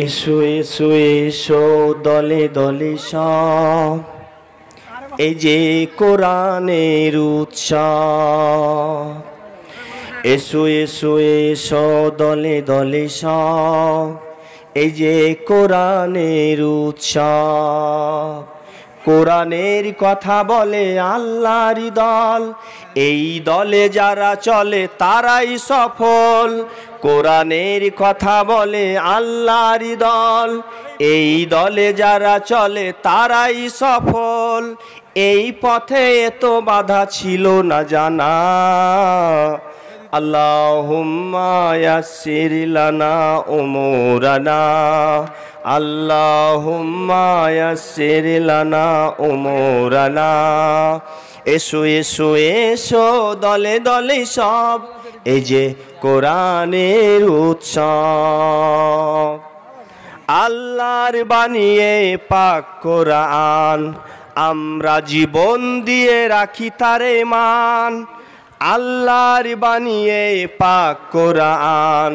এসো এসো এসো দলে দলে সব, এই যে কোরআনের উৎসব। এসো এসো এসো দলে দলে সব, এই যে কোরআনের উৎসব। কোরআনের কথা বলে আল্লাহর দল, এই দলে যারা চলে তারাই সফল। কোরআনের কথা বলে আল্লাহর দল, এই দলে যারা চলে তারাই সফল। এই পথে এত বাধা ছিল না জানা, আল্লাহুম্মা ইয়াসসির লানা উমুরানা, আল্লাহুম্মা ইয়াসসির লানা উমুরানা। এসো এসো এসো দলে দলে সব, এই যে কোরআনের উৎসব। আল্লাহর বানিয়ে পাক কোরআন, আমরা জীবন দিয়ে রাখি তারে মান। আল্লাহর বানিয়ে পাক কোরআন,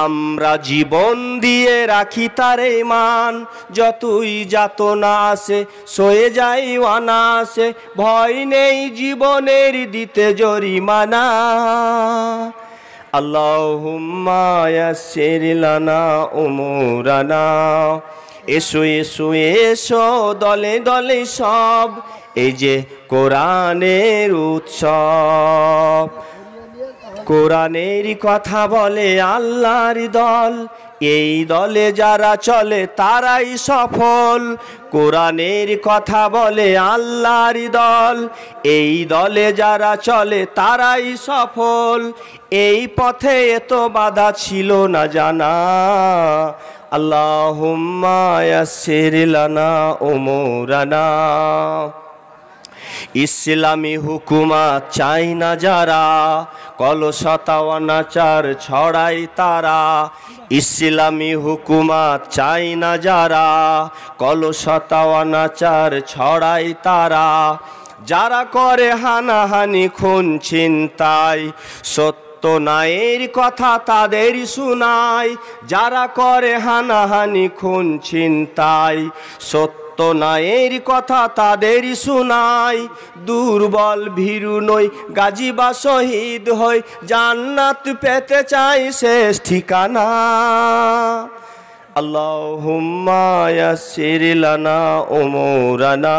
আমরা জীবন দিয়ে রাখি তারে মান। যতই যাতনা আসে সয়ে যাই অনায়াসে, ভয় নেই জীবনের দিতে জরিমানা। আল্লাহুম্মা ইয়াসসির লানা উমুরানা। এসো এসো এসো দলে দলে সব, এই যে কোরআনের উৎসব। কোরআনের কথা বলে আল্লাহর দল, এই দলে যারা চলে তারাই সফল। কোরআনের কথা বলে আল্লাহর দল, এই দলে যারা চলে তারাই সফল। এই পথে এত বাধা ছিল না জানা, আল্লাহুম্মা ইয়াসসির লানা উমুরানা। ইসলামী হুকুমাত চাই না যারা, কলুষতা অনাচার ছড়াই তারা। ইসলামী হুকুমাত চাই না যারা, কলুষতা অনাচার ছড়াই তারা। যারা করে হানাহানি খুন ছিনতাই, সত্য ন্যায়ের কথা তাদের শুনাই। যারা করে হানাহানি খুন ছিনতাই, সত্য ন্যায়ের কথা তাদের শুনাই। দুর্বল ভীরু নই, গাজী বা শহীদ হই, জান্নাত পেতে চাই শেষ ঠিকানা। আল্লাহুম্মা ইয়াসসির লানা উমুরানা,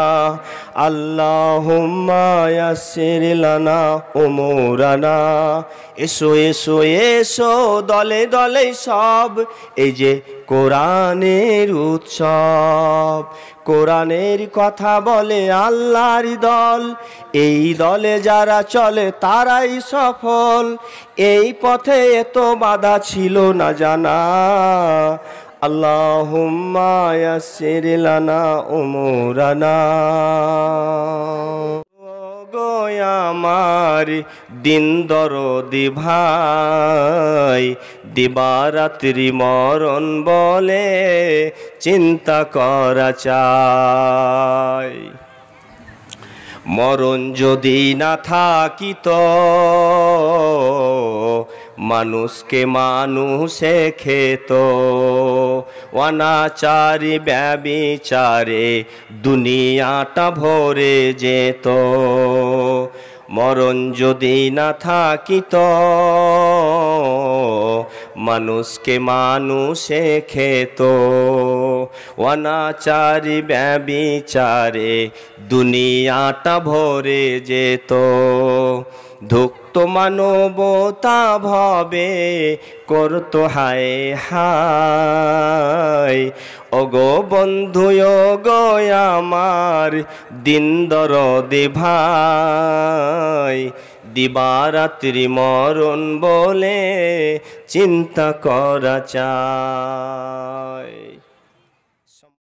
আল্লাহুম্মা ইয়াসসির লানা উমুরানা। এসো এসো এসো দলে দলে সব, এই যে কোরআনের উৎসব। কোরআনের কথা বলে আল্লাহর দল, এই দলে যারা চলে তারাই সফল। এই পথে এত বাধা ছিল না জানা, আল্লাহুম্মা ইয়াসসির লানা উমুরানা। গো আমার দিন দরদি ভাই, দিবারাত্রি মরণ বলে চিন্তা করা চাই। মরণ যদি না থাকিত, মানুষকে মানুষে খেত। অনাচারে ব্যভিচারে দুনিয়াটা ভরে যেত। মরণ যদি না থাকিত, মানুষকে মানুষে খেত। অনাচারে ব্যভিচারে দুনিয়াটা ভরে যেত। ধুক্ত মানবতা ভাবে করত হায় হায়। ওগো বন্ধু ওগো আমার দিন দরদি ভাই, দিবারাত্রি মরণ বলে চিন্তা করা চাই।